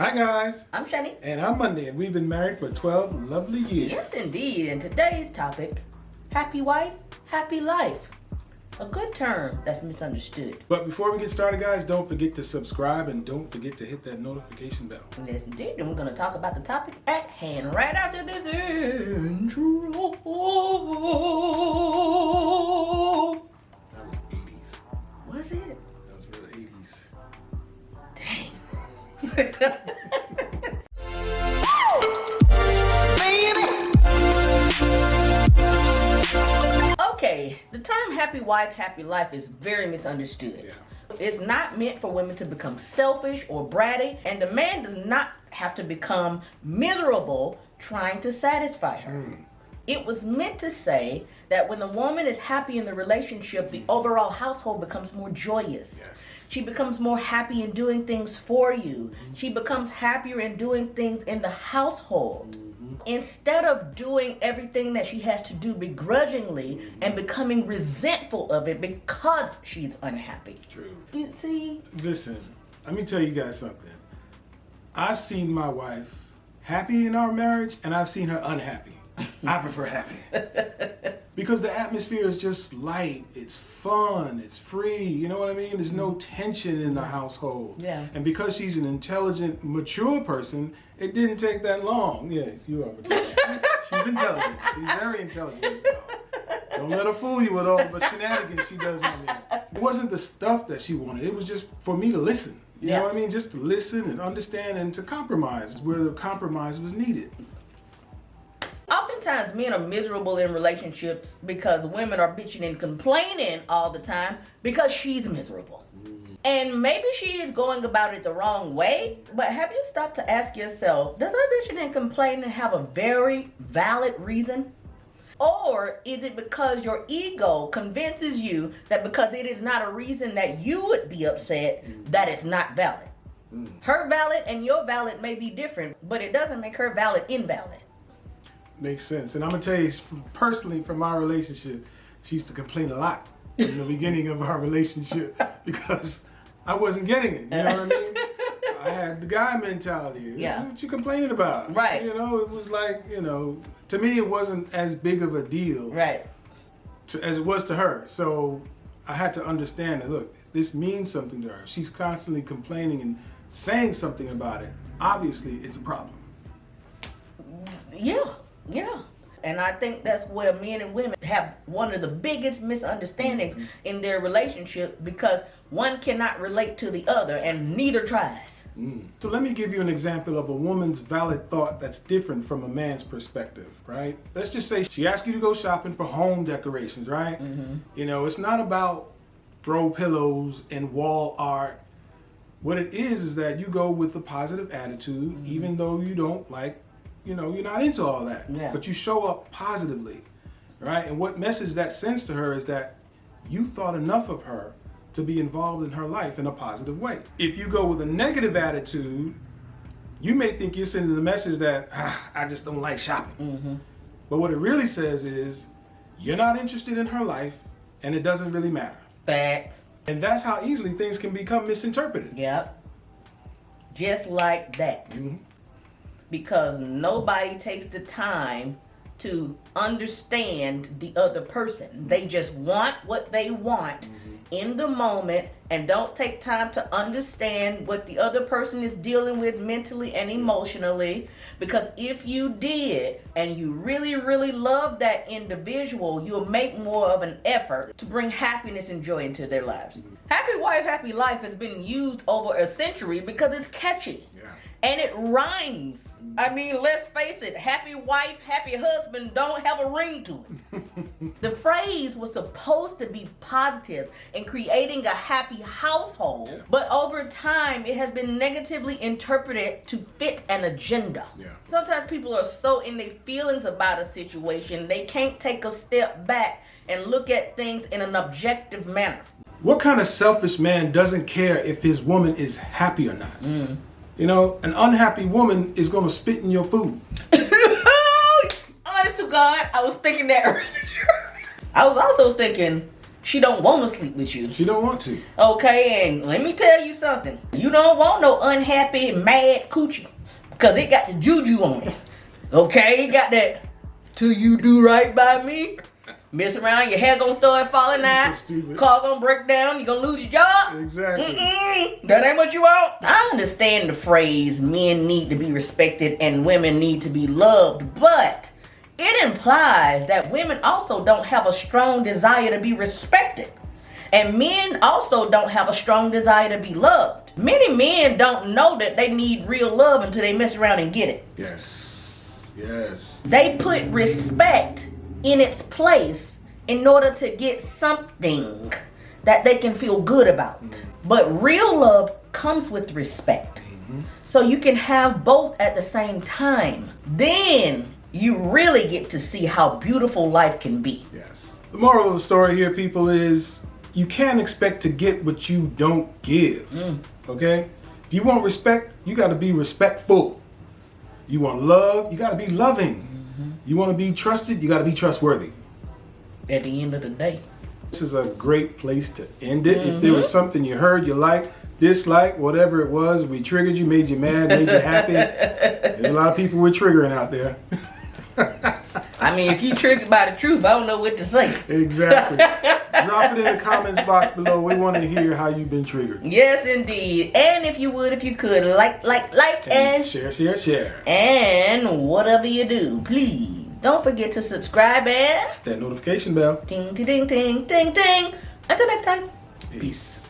Hi guys, I'm Shauni. and I'm Mondi, and we've been married for 12 lovely years. Yes, indeed. And today's topic, happy wife, happy life. A good term that's misunderstood. But before we get started, guys, don't forget to subscribe and don't forget to hit that notification bell. Yes, indeed. And we're going to talk about the topic at hand right after this intro. That was 80s. Was it? That was real 80s. Dang. Okay, the term happy wife, happy life is very misunderstood. Yeah. It's not meant for women to become selfish or bratty, and the man does not have to become miserable trying to satisfy her. It was meant to say that when the woman is happy in the relationship, the overall household becomes more joyous. Yes. She becomes more happy in doing things for you. She becomes happier in doing things in the household. Instead of doing everything that she has to do begrudgingly and becoming resentful of it because she's unhappy. True. You see? Listen, let me tell you guys something. I've seen my wife happy in our marriage, and I've seen her unhappy. I prefer happy. Because the atmosphere is just light, it's fun, it's free, you know what I mean? There's no tension in the household. Yeah. And because she's an intelligent, mature person, it didn't take that long. Yes, you are mature. She's intelligent. She's very intelligent. Don't let her fool you with all the shenanigans she does on there. It wasn't the stuff that she wanted. It was just for me to listen. You know what I mean? Just to listen and understand and to compromise where the compromise was needed. Oftentimes men are miserable in relationships because women are bitching and complaining all the time because she's miserable. And maybe she is going about it the wrong way, but have you stopped to ask yourself, does her bitching and complaining have a very valid reason? Or is it because your ego convinces you that because it is not a reason that you would be upset, that it's not valid? Her valid and your valid may be different, but it doesn't make her valid invalid. Makes sense. And I'm going to tell you, personally, from our relationship, she used to complain a lot in the beginning of our relationship because I wasn't getting it. You know what I mean? I had the guy mentality. Yeah. What you complaining about? Right. You know, it was like, to me, it wasn't as big of a deal Right. as it was to her. So I had to understand that, look, this means something to her. She's constantly complaining and saying something about it. Obviously, it's a problem. Yeah. And I think that's where men and women have one of the biggest misunderstandings in their relationship because one cannot relate to the other and neither tries. So let me give you an example of a woman's valid thought that's different from a man's perspective, right? Let's just say she asks you to go shopping for home decorations, right? It's not about throw pillows and wall art. What it is that you go with a positive attitude, even though you don't like, you're not into all that. Yeah. But you show up positively, right? And what message that sends to her is that you thought enough of her to be involved in her life in a positive way. If you go with a negative attitude, you may think you're sending the message that, I just don't like shopping. But what it really says is, you're not interested in her life, and it doesn't really matter. Facts. And that's how easily things can become misinterpreted. Yep. Just like that. Because nobody takes the time to understand the other person. They just want what they want in the moment and don't take time to understand what the other person is dealing with mentally and emotionally. Because if you did and you really, really love that individual, you'll make more of an effort to bring happiness and joy into their lives. Happy wife, happy life has been used over a century because it's catchy. And it rhymes. I mean, let's face it, happy wife, happy husband don't have a ring to it. The phrase was supposed to be positive in creating a happy household, but over time it has been negatively interpreted to fit an agenda. Sometimes people are so in their feelings about a situation, they can't take a step back and look at things in an objective manner. What kind of selfish man doesn't care if his woman is happy or not? An unhappy woman is going to spit in your food. Honest to God, I was thinking that earlier. I was also thinking, she don't want to sleep with you. She don't want to. Okay, and let me tell you something. You don't want no unhappy, mad coochie. Because it got the juju on it. Okay, it got that, till you do right by me. Mess around, your hair gonna start falling out. So stupid. Car gonna break down, you gonna lose your job. Exactly. That ain't what you want. I understand the phrase men need to be respected and women need to be loved, but it implies that women also don't have a strong desire to be respected. And men also don't have a strong desire to be loved. Many men don't know that they need real love until they mess around and get it. Yes. Yes. They put respect in its place in order to get something that they can feel good about. But real love comes with respect. So you can have both at the same time. Then you really get to see how beautiful life can be. Yes. The moral of the story here, people, is you can't expect to get what you don't give. Okay? If you want respect, you got to be respectful. You want love, you got to be loving. You want to be trusted, you got to be trustworthy. At the end of the day. This is a great place to end it. If there was something you heard, you liked, disliked, whatever it was, we triggered you, made you mad, made you happy. There's a lot of people we're triggering out there. I mean, if you triggered by the truth, I don't know what to say. Exactly. Drop it in the comments box below. We want to hear how you've been triggered. Yes, indeed. And if you would, if you could, like, and share. And whatever you do, please don't forget to subscribe and That notification bell. ding, ding, ding, ding, ding, ding. Until next time. Peace.